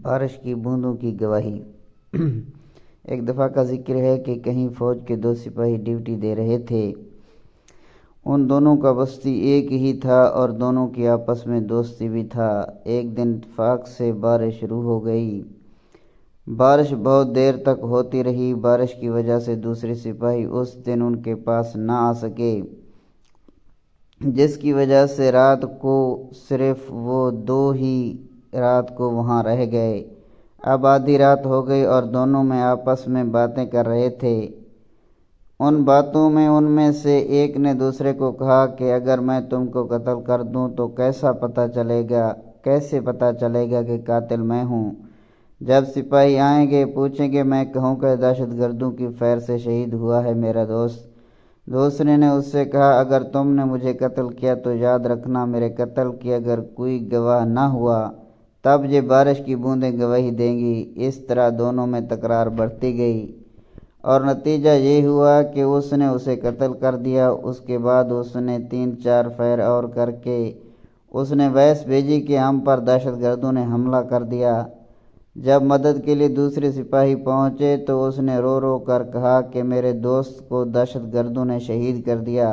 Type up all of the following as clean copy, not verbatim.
بارش کی بوندوں کی گواہی۔ ایک دفعہ کا ذکر ہے کہ کہیں فوج کے دو سپاہی ڈیوٹی دے رہے تھے۔ ان دونوں کا بستی ایک ہی تھا اور دونوں کی آپس میں دوستی بھی تھا۔ ایک دن اتفاق سے بارش شروع ہو گئی۔ بارش بہت دیر تک ہوتی رہی۔ بارش کی وجہ سے دوسرے سپاہی اس دن ان کے پاس نہ آ سکے، جس کی وجہ سے رات کو صرف وہ دو ہی رات کو وہاں رہ گئے۔ اب آدھی رات ہو گئی اور دونوں میں آپس میں باتیں کر رہے تھے۔ ان باتوں میں ان میں سے ایک نے دوسرے کو کہا کہ اگر میں تم کو قتل کر دوں تو کیسے پتہ چلے گا کہ قاتل میں ہوں؟ جب سپاہی آئیں گے پوچھیں گے، میں کہوں کہ دہشت گردوں کی فیر سے شہید ہوا ہے میرا دوست۔ دوسرے نے اس سے کہا، اگر تم نے مجھے قتل کیا تو یاد رکھنا میرے قتل کی اگر کوئی گواہ نہ ہوا تب یہ بارش کی بوندیں گواہی دیں گی۔ اس طرح دونوں میں تکرار بڑھتی گئی اور نتیجہ یہ ہوا کہ اس نے اسے قتل کر دیا۔ اس کے بعد اس نے 3-4 فیر اور کر کے اس نے ویس بھیجی کہ ہم پر دہشت گردوں نے حملہ کر دیا۔ جب مدد کے لیے دوسرے سپاہی پہنچے تو اس نے رو رو کر کہا کہ میرے دوست کو دہشت گردوں نے شہید کر دیا۔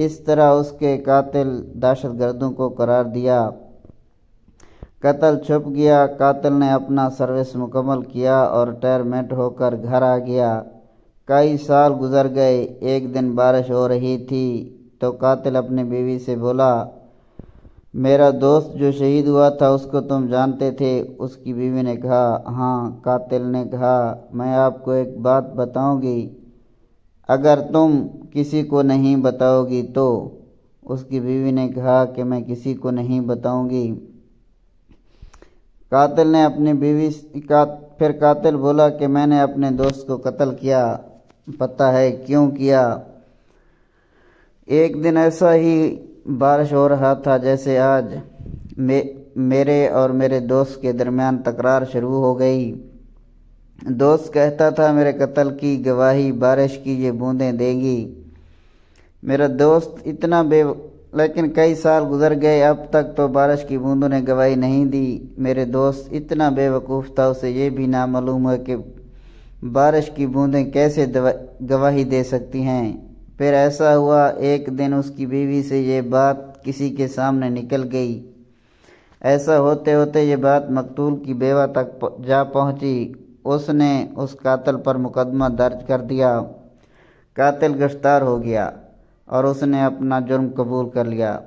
اس طرح اس کے قاتل دہشت گردوں کو قرار دیا۔ قتل چھپ گیا۔ قاتل نے اپنا سروس مکمل کیا اور ریٹائرمنٹ ہو کر گھر آ گیا۔ کئی سال گزر گئے۔ ایک دن بارش ہو رہی تھی تو قاتل اپنی بیوی سے بولا، میرا دوست جو شہید ہوا تھا اس کو تم جانتے تھے؟ اس کی بیوی نے کہا، ہاں۔ قاتل نے کہا، میں آپ کو ایک بات بتاؤں گی، اگر تم کسی کو نہیں بتاؤ گی تو؟ اس کی بیوی نے کہا کہ میں کسی کو نہیں بتاؤں گی۔ قاتل نے اپنی بیوی پھر قاتل بولا کہ میں نے اپنے دوست کو قتل کیا، پتہ ہے کیوں کیا؟ ایک دن ایسا ہی بارش ہو رہا تھا جیسے آج۔ میرے اور میرے دوست کے درمیان تکرار شروع ہو گئی۔ دوست کہتا تھا میرے قتل کی گواہی بارش کی یہ بوندیں دے گی۔ میرا دوست لیکن کئی سال گزر گئے، اب تک تو بارش کی بوندوں نے گواہی نہیں دی۔ میرے دوست اتنا بے وقوف تھا، اسے یہ بھی نہ معلوم ہے کہ بارش کی بوندیں کیسے گواہی دے سکتی ہیں۔ پھر ایسا ہوا، ایک دن اس کی بیوی سے یہ بات کسی کے سامنے نکل گئی۔ ایسا ہوتے ہوتے یہ بات مقتول کی بیوہ تک جا پہنچی۔ اس نے اس قاتل پر مقدمہ درج کر دیا۔ قاتل گرفتار ہو گیا اور اس نے اپنا جرم قبول کر لیا۔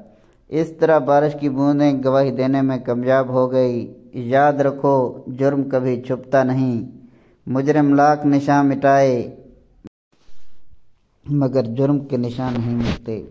اس طرح بارش کی بوندیں گواہی دینے میں کامیاب ہو گئی۔ یاد رکھو، جرم کبھی چھپتا نہیں۔ مجرم لاکھ نشان مٹائے مگر جرم کے نشان نہیں مٹتے۔